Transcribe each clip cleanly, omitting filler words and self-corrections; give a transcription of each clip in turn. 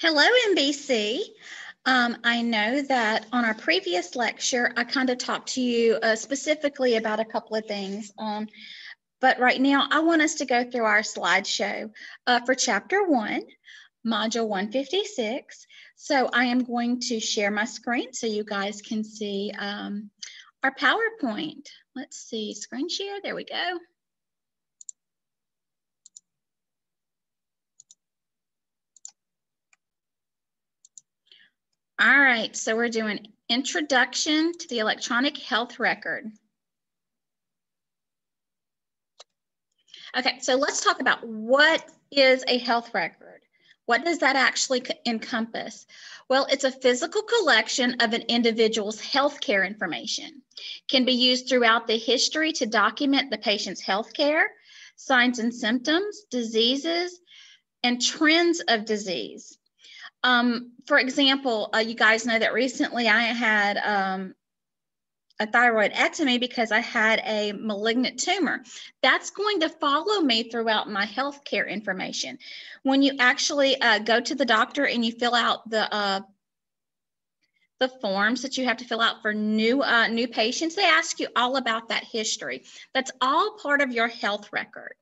Hello, NBC. I know that on our previous lecture, I kind of talked to you specifically about a couple of things. But right now, I want us to go through our slideshow for Chapter 1, Module 156. So I am going to share my screen so you guys can see our PowerPoint. Let's see, screen share. There we go. All right, so we're doing Introduction to the Electronic Health Record. Okay, so let's talk about what is a health record. What does that actually encompass? Well, it's a physical collection of an individual's healthcare information. Can be used throughout the history to document the patient's healthcare, signs and symptoms, diseases, and trends of disease. For example, you guys know that recently I had a thyroidectomy because I had a malignant tumor. That's going to follow me throughout my healthcare information. When you actually go to the doctor and you fill out the forms that you have to fill out for new patients, they ask you all about that history. That's all part of your health record.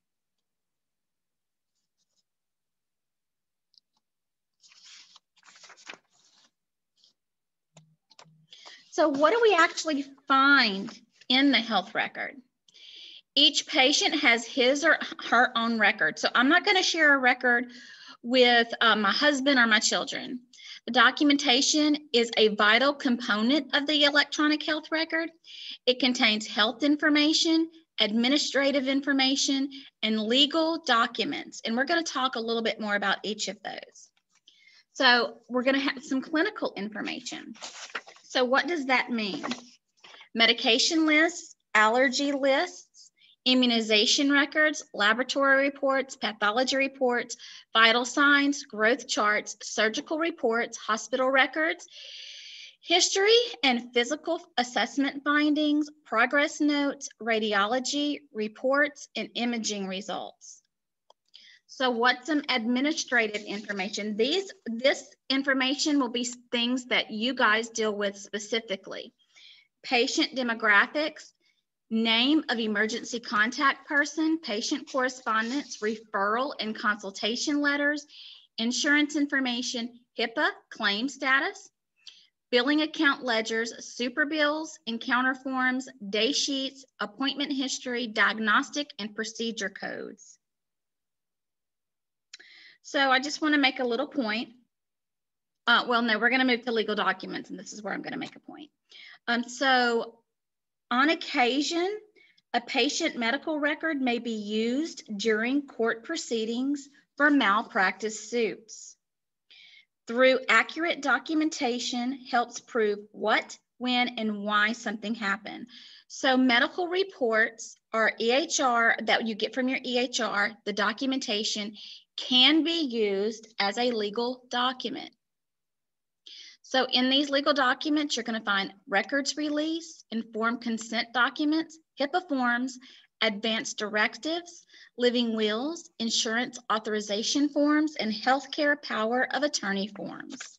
So what do we actually find in the health record? Each patient has his or her own record. So I'm not going to share a record with my husband or my children. The documentation is a vital component of the electronic health record. It contains health information, administrative information, and legal documents. And we're going to talk a little bit more about each of those. So we're going to have some clinical information. So what does that mean? Medication lists, allergy lists, immunization records, laboratory reports, pathology reports, vital signs, growth charts, surgical reports, hospital records, history and physical assessment findings, progress notes, radiology reports, and imaging results. So what's some administrative information? This information will be things that you guys deal with specifically. Patient demographics, name of emergency contact person, patient correspondence, referral and consultation letters, insurance information, HIPAA, claim status, billing account ledgers, super bills, encounter forms, day sheets, appointment history, diagnostic and procedure codes. So I just want to make a little point. Well, no, we're going to move to legal documents, and this is where I'm going to make a point. So on occasion, a patient medical record may be used during court proceedings for malpractice suits. Through accurate documentation helps prove what, when, and why something happened. So medical reports or EHR that you get from your EHR, the documentation can be used as a legal document. So in these legal documents, you're going to find records release, informed consent documents, HIPAA forms, advance directives, living wills, insurance authorization forms, and healthcare power of attorney forms.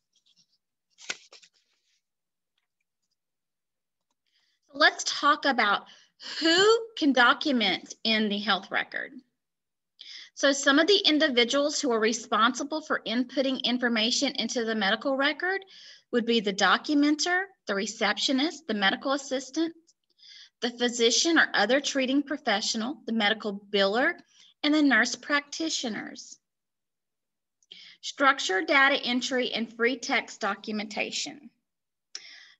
Let's talk about who can document in the health record. So some of the individuals who are responsible for inputting information into the medical record would be the documenter, the receptionist, the medical assistant, the physician or other treating professional, the medical biller, and the nurse practitioners. Structured data entry and free text documentation.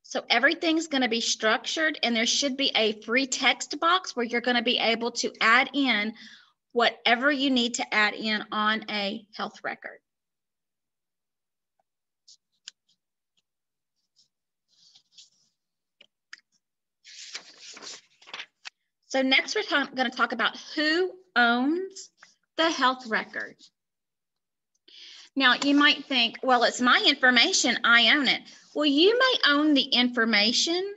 So everything's going to be structured, and there should be a free text box where you're going to be able to add in whatever you need to add in on a health record. So next we're going to talk about who owns the health record. Now you might think, well, it's my information, I own it. Well, you may own the information,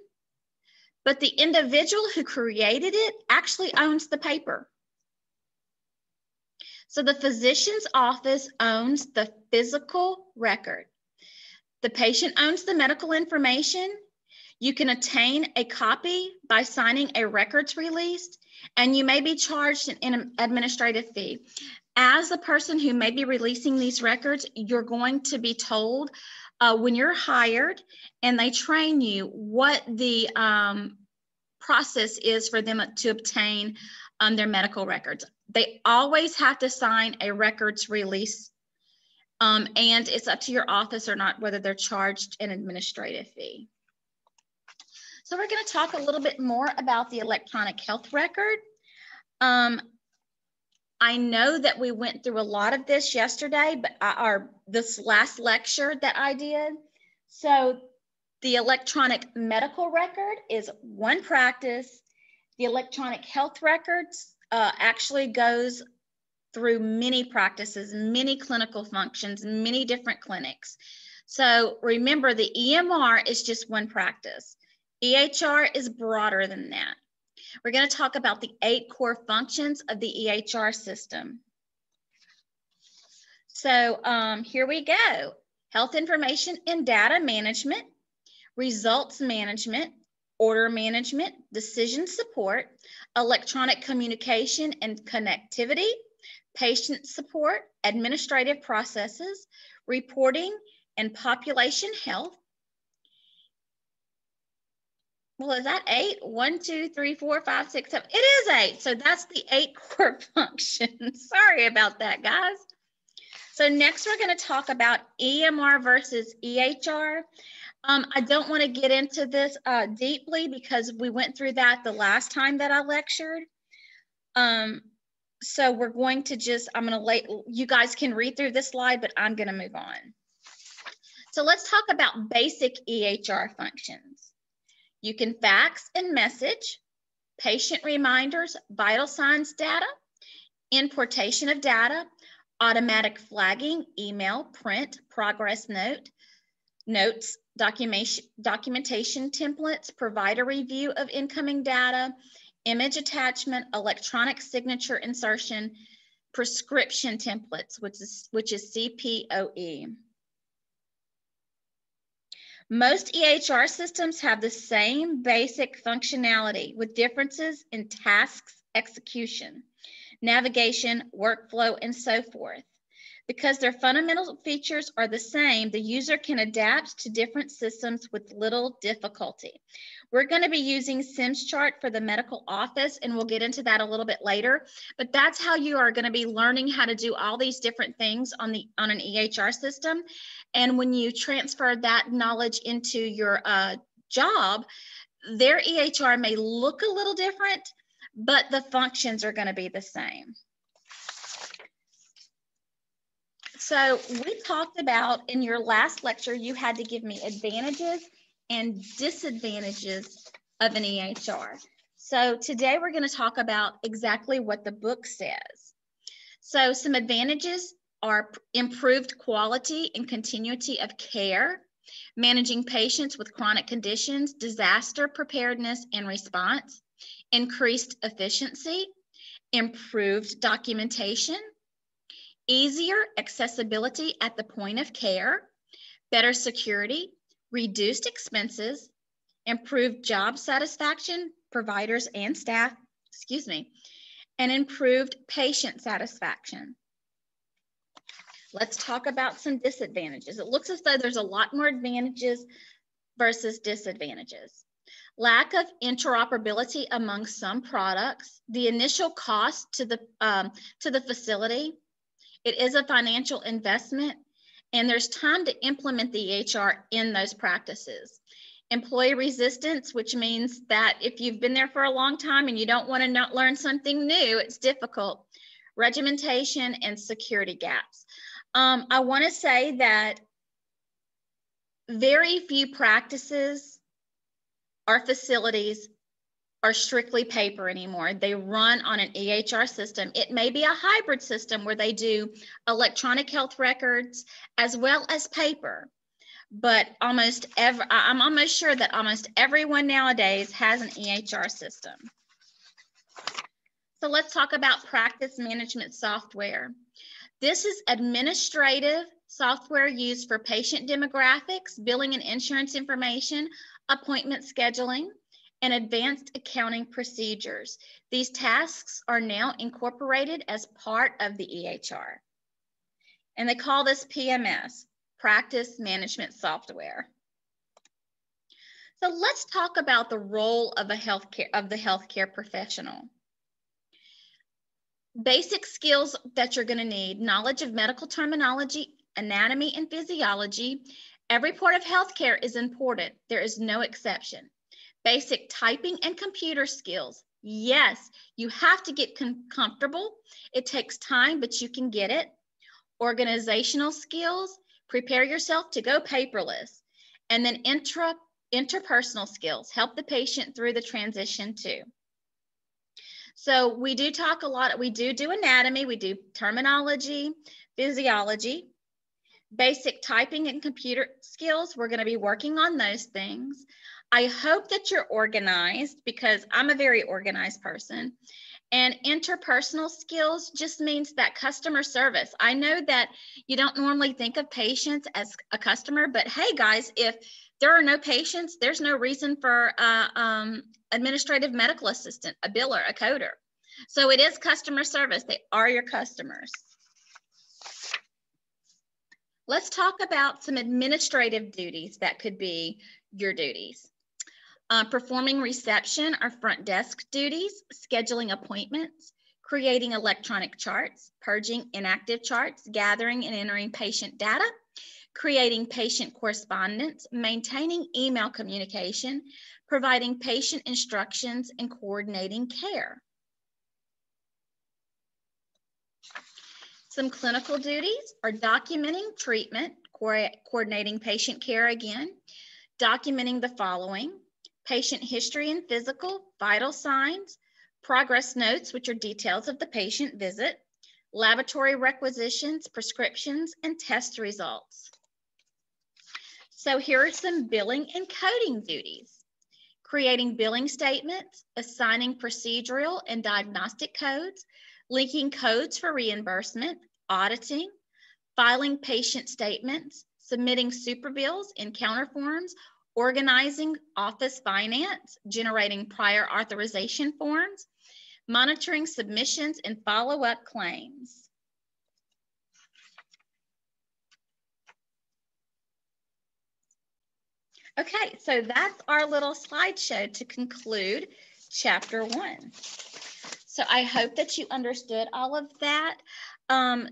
but the individual who created it actually owns the paper. So the physician's office owns the physical record. The patient owns the medical information. You can obtain a copy by signing a records release, and you may be charged an administrative fee. As a person who may be releasing these records, you're going to be told when you're hired and they train you what the process is for them to obtain their medical records. They always have to sign a records release, and it's up to your office or not whether they're charged an administrative fee. So we're going to talk a little bit more about the electronic health record. I know that we went through a lot of this yesterday, but this last lecture that I did. So the electronic medical record is one practice. The electronic health records actually goes through many practices, many clinical functions, many different clinics. So remember, the EMR is just one practice. EHR is broader than that. We're going to talk about the 8 core functions of the EHR system. So here we go. Health information and data management, results management, order management, decision support, electronic communication and connectivity, patient support, administrative processes, reporting, and population health. Well, is that 8? 1, 2, 3, 4, 5, 6, 7. It is 8. So that's the 8 core functions. Sorry about that, guys. So next we're going to talk about EMR versus EHR. I don't want to get into this deeply because we went through that the last time that I lectured. So we're going to you guys can read through this slide, but I'm going to move on. So let's talk about basic EHR functions. You can fax and message, patient reminders, vital signs data, importation of data, automatic flagging, email, print, progress notes, documentation templates, provider review of incoming data, image attachment, electronic signature insertion, prescription templates, which is CPOE. Most EHR systems have the same basic functionality with differences in tasks execution, navigation, workflow, and so forth. Because their fundamental features are the same, the user can adapt to different systems with little difficulty. We're going to be using SimsChart for the medical office, and we'll get into that a little bit later. But that's how you are going to be learning how to do all these different things on an EHR system. And when you transfer that knowledge into your job, their EHR may look a little different, but the functions are going to be the same. So we talked about in your last lecture, you had to give me advantages and disadvantages of an EHR. So today we're going to talk about exactly what the book says. So some advantages are improved quality and continuity of care, managing patients with chronic conditions, disaster preparedness and response, increased efficiency, improved documentation, easier accessibility at the point of care, better security, reduced expenses, improved job satisfaction, providers and staff, and improved patient satisfaction. Let's talk about some disadvantages. It looks as though there's a lot more advantages versus disadvantages. Lack of interoperability among some products, the initial cost to the facility. It is a financial investment, and there's time to implement the EHR in those practices. Employee resistance, which means that if you've been there for a long time and you don't want to not learn something new, it's difficult. Regimentation and security gaps. I want to say that very few practices or facilities are strictly paper anymore. They run on an EHR system. It may be a hybrid system where they do electronic health records as well as paper, but I'm almost sure that almost everyone nowadays has an EHR system. So let's talk about practice management software. This is administrative software used for patient demographics, billing and insurance information, appointment scheduling, and advanced accounting procedures. These tasks are now incorporated as part of the EHR. And they call this PMS, Practice Management Software. So let's talk about the role of the healthcare professional. Basic skills that you're going to need: knowledge of medical terminology, anatomy and physiology. Every part of healthcare is important. There is no exception. Basic typing and computer skills. Yes, you have to get comfortable. It takes time, but you can get it. Organizational skills. Prepare yourself to go paperless. And then interpersonal skills. Help the patient through the transition too. So we do talk a lot. We do anatomy. We do terminology, physiology, basic typing and computer skills. We're going to be working on those things. I hope that you're organized, because I'm a very organized person. And interpersonal skills just means that customer service. I know that you don't normally think of patients as a customer, but hey guys, if there are no patients, there's no reason for administrative medical assistant, a biller, a coder. So it is customer service. They are your customers. Let's talk about some administrative duties that could be your duties. Performing reception or front desk duties, scheduling appointments, creating electronic charts, purging inactive charts, gathering and entering patient data, creating patient correspondence, maintaining email communication, providing patient instructions, and coordinating care. Some clinical duties are documenting treatment, coordinating patient care again, documenting the following: patient history and physical, vital signs, progress notes, which are details of the patient visit, laboratory requisitions, prescriptions, and test results. So here are some billing and coding duties: creating billing statements, assigning procedural and diagnostic codes, linking codes for reimbursement, auditing, filing patient statements, submitting super bills and counter forms, organizing office finance, generating prior authorization forms, monitoring submissions, and follow-up claims. Okay, so that's our little slideshow to conclude Chapter 1. So I hope that you understood all of that.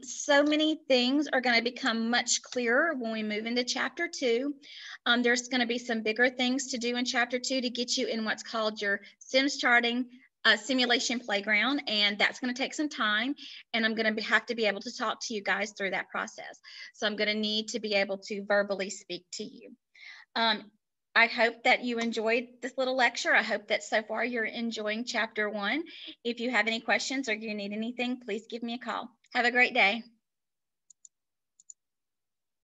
So many things are going to become much clearer when we move into Chapter 2. There's going to be some bigger things to do in Chapter 2 to get you in what's called your SIMS charting simulation playground, and that's going to take some time, and I'm going to have to be able to talk to you guys through that process. So I'm going to need to be able to verbally speak to you. I hope that you enjoyed this little lecture. I hope that so far you're enjoying Chapter 1. If you have any questions or you need anything, please give me a call. Have a great day.